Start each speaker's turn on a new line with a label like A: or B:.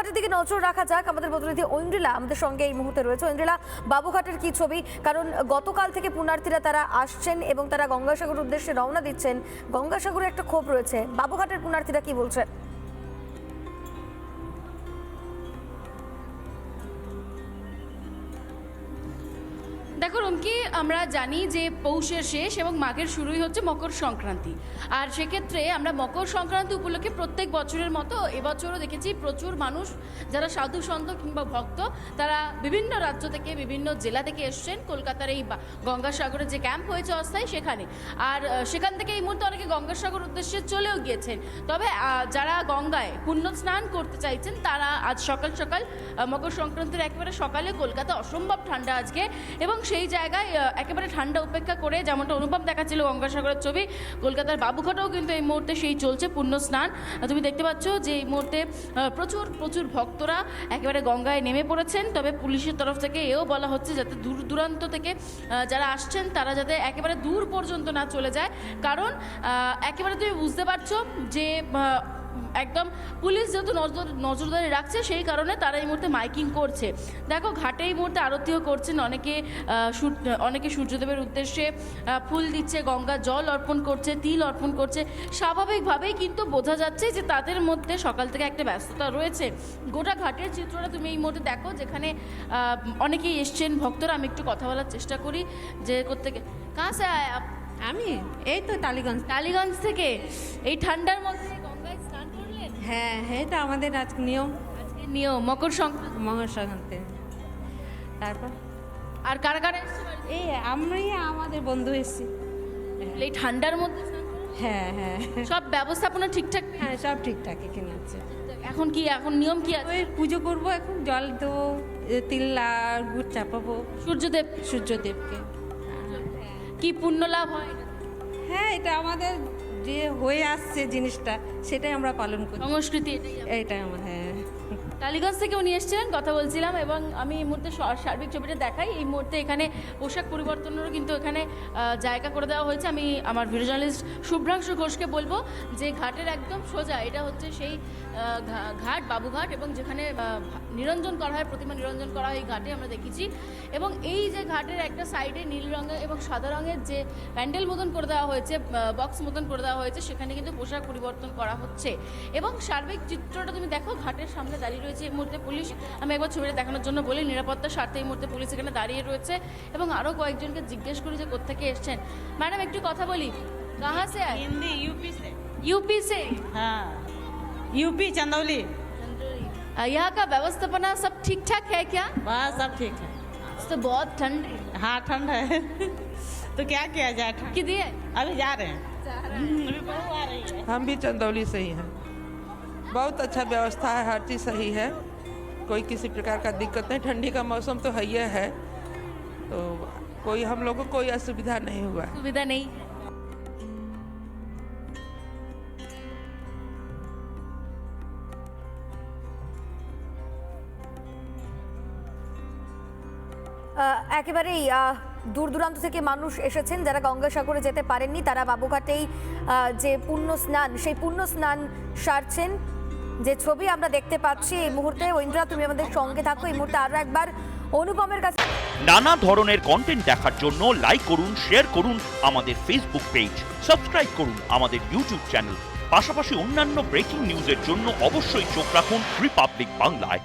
A: বাবুঘাটের দিকে নজর রাখা যাক। আমাদের প্রতিনিধি ঐন্দ্রিলা আমাদের সঙ্গে এই মুহূর্তে রয়েছে। ঐন্দ্রিলা, বাবুঘাটের কি ছবি? কারণ গতকাল থেকে পুণ্যার্থীরা তারা আসছেন এবং তারা গঙ্গাসাগর উদ্দেশ্যে রওনা দিচ্ছেন। গঙ্গাসাগরে একটা ক্ষোভ রয়েছে, বাবুঘাটের পুণ্যার্থীরা কি বলছে?
B: দেখো রুমকি, আমরা জানি যে পৌষের শেষ এবং মাঘের শুরুই হচ্ছে মকর সংক্রান্তি। আর সেক্ষেত্রে আমরা মকর সংক্রান্তি উপলক্ষে প্রত্যেক বছরের মতো এবছরও দেখেছি প্রচুর মানুষ যারা সাধু সন্ত কিংবা ভক্ত তারা বিভিন্ন রাজ্য থেকে বিভিন্ন জেলা থেকে এসছেন কলকাতার এই গঙ্গাসাগরে যে ক্যাম্প হয়েছে অস্থায়ী সেখানে। আর সেখান থেকে এই মুহূর্তে অনেকে গঙ্গাসাগর উদ্দেশ্যে চলেও গিয়েছেন। তবে যারা গঙ্গায় পুণ্য স্নান করতে চাইছেন তারা আজ সকাল সকাল মকর সংক্রান্তির একেবারে সকালে কলকাতা অসম্ভব ঠান্ডা আজকে, এবং সেই জায়গায় একেবারে ঠান্ডা উপেক্ষা করে যেমনটা অনুভব দেখাচ্ছিল গঙ্গাসাগরের ছবি, কলকাতার বাবুঘাটেও কিন্তু এই মুহূর্তে সেই চলছে পুণ্য স্নান। তুমি দেখতে পাচ্ছ যে এই মুহূর্তে প্রচুর প্রচুর ভক্তরা একেবারে গঙ্গায় নেমে পড়েছেন। তবে পুলিশের তরফ থেকে এও বলা হচ্ছে যাতে দূর দূরান্ত থেকে যারা আসছেন তারা যাতে একেবারে দূর পর্যন্ত না চলে যায়, কারণ একেবারে তুমি বুঝতে পারছো যে একদম পুলিশ যেহেতু নজরদারি রাখছে সেই কারণে তারা এই মুহূর্তে মাইকিং করছে। দেখো ঘাটে এই মুহূর্তে আরতিও করছেন অনেকে সূর্যদেবের উদ্দেশ্যে ফুল দিচ্ছে, গঙ্গা জল অর্পণ করছে, তিল অর্পণ করছে। স্বাভাবিকভাবেই কিন্তু বোঝা যাচ্ছে যে তাদের মধ্যে সকাল থেকে একটা ব্যস্ততা রয়েছে। গোটা ঘাটের চিত্রটা তুমি এই মুহূর্তে দেখো, যেখানে অনেকেই এসছেন ভক্তরা। আমি একটু কথা বলার চেষ্টা করি যে কোত্থেকে কাছে সে আয় আপ?
C: আমি এই তো
B: টালিগঞ্জ থেকে। এই ঠান্ডার মধ্যে
C: হ্যাঁ হ্যাঁ, এটা আমাদের আজকে নিয়ম,
B: মকর সংক্রান্তি
C: মকর সংক্রান্তি। তারপর
B: আর কারা কারা এসছে?
C: এই আমি আমাদের বন্ধু এসেছি।
B: এই ঠান্ডার মধ্যে
C: হ্যাঁ হ্যাঁ,
B: সব ব্যবস্থাপনা ঠিকঠাক?
C: হ্যাঁ সব ঠিকঠাক এখানে আছে।
B: এখন নিয়ম কি আছে?
C: ওই পুজো করবো, এখন জল দেবো, তিল আর গুড় চাপাবো সূর্যদেবকে।
B: কি পুণ্য লাভ হয়?
C: হ্যাঁ, এটা আমাদের যে হয়ে আসছে জিনিসটা সেটাই আমরা পালন করি,
B: সংস্কৃতি
C: এইটাই আমার। হ্যাঁ,
B: টালিগঞ্জ থেকে উনি এসেছিলেন, কথা বলছিলাম। এবং আমি এই মুহূর্তে সার্বিক ছবিটা দেখাই। এই মুহূর্তে এখানে পোশাক পরিবর্তনেরও কিন্তু এখানে জায়গা করে দেওয়া হয়েছে। আমি আমার ভিডিও জার্নালিস্ট শুভ্রাংশু ঘোষকে বলবো যে ঘাটের একদম সোজা এটা হচ্ছে সেই ঘাট, বাবুঘাট, এবং যেখানে নিরঞ্জন করা হয়, প্রতিমা নিরঞ্জন করা হয় এই ঘাটে আমরা দেখেছি। এবং এই যে ঘাটের একটা সাইডে নীল রঙের এবং সাদা রঙের যে প্যান্ডেল মতন করে দেওয়া হয়েছে, বক্স মতন করে দেওয়া হয়েছে, সেখানে কিন্তু পোশাক পরিবর্তন করা হচ্ছে। এবং সার্বিক চিত্রটা তুমি দেখো, ঘাটের সামনে দাঁড়িয়ে রয়েছে এই মুহূর্তে পুলিশ। আমি একবার ছবিটা দেখানোর জন্য বলি, নিরাপত্তার স্বার্থে এই মুহূর্তে পুলিশ এখানে দাঁড়িয়ে রয়েছে। এবং আরও কয়েকজনকে জিজ্ঞেস করি যে কোত্থেকে এসছেন। ম্যাডাম একটু কথা বলি, কাহা সে?
D: हिंदी यूपी से।
B: यूपी से?
D: हाँ, यूपी चंदौली।
B: यहाँ का व्यवस्थापना सब ठीक ठाक है क्या?
D: बस सब ठीक है।
B: तो बहुत ठंड है।
D: हाँ ठंड है तो क्या किया जाए, ठंड
B: कि दिए
D: अभी जा रहे हैं। अभी बहू आ रही है।
E: हम भी चंदौली से ही हैं। बहुत अच्छा व्यवस्था है, हर चीज़ सही है, कोई किसी प्रकार का दिक्कत नहीं। ठंडी का मौसम तो है ही है, तो कोई हम लोग को कोई असुविधा नहीं हुआ।
B: सुविधा नहीं।
A: একেবারেই দূর দূরান্ত থেকে মানুষ এসেছেন যারা গঙ্গাসাগরে যেতে পারেননি, তারা বাবুঘাটেই যে পুণ্য স্নান, সেই পুণ্য স্নান সারছেন। যে ছবি আমরা দেখতে পাচ্ছি এই মুহূর্তে। ঐন্দ্রা, তুমি আমাদের সঙ্গে থাকো। এই মুহূর্তে আরো একবার অনুপমের কাছে।
F: নানা ধরনের কন্টেন্ট দেখার জন্য লাইক করুন, শেয়ার করুন আমাদের ফেসবুক পেজ, সাবস্ক্রাইব করুন আমাদের ইউটিউব চ্যানেল। পাশাপাশি অন্যান্য ব্রেকিং নিউজের জন্য অবশ্যই চোখ রাখুন রিপাবলিক বাংলায়।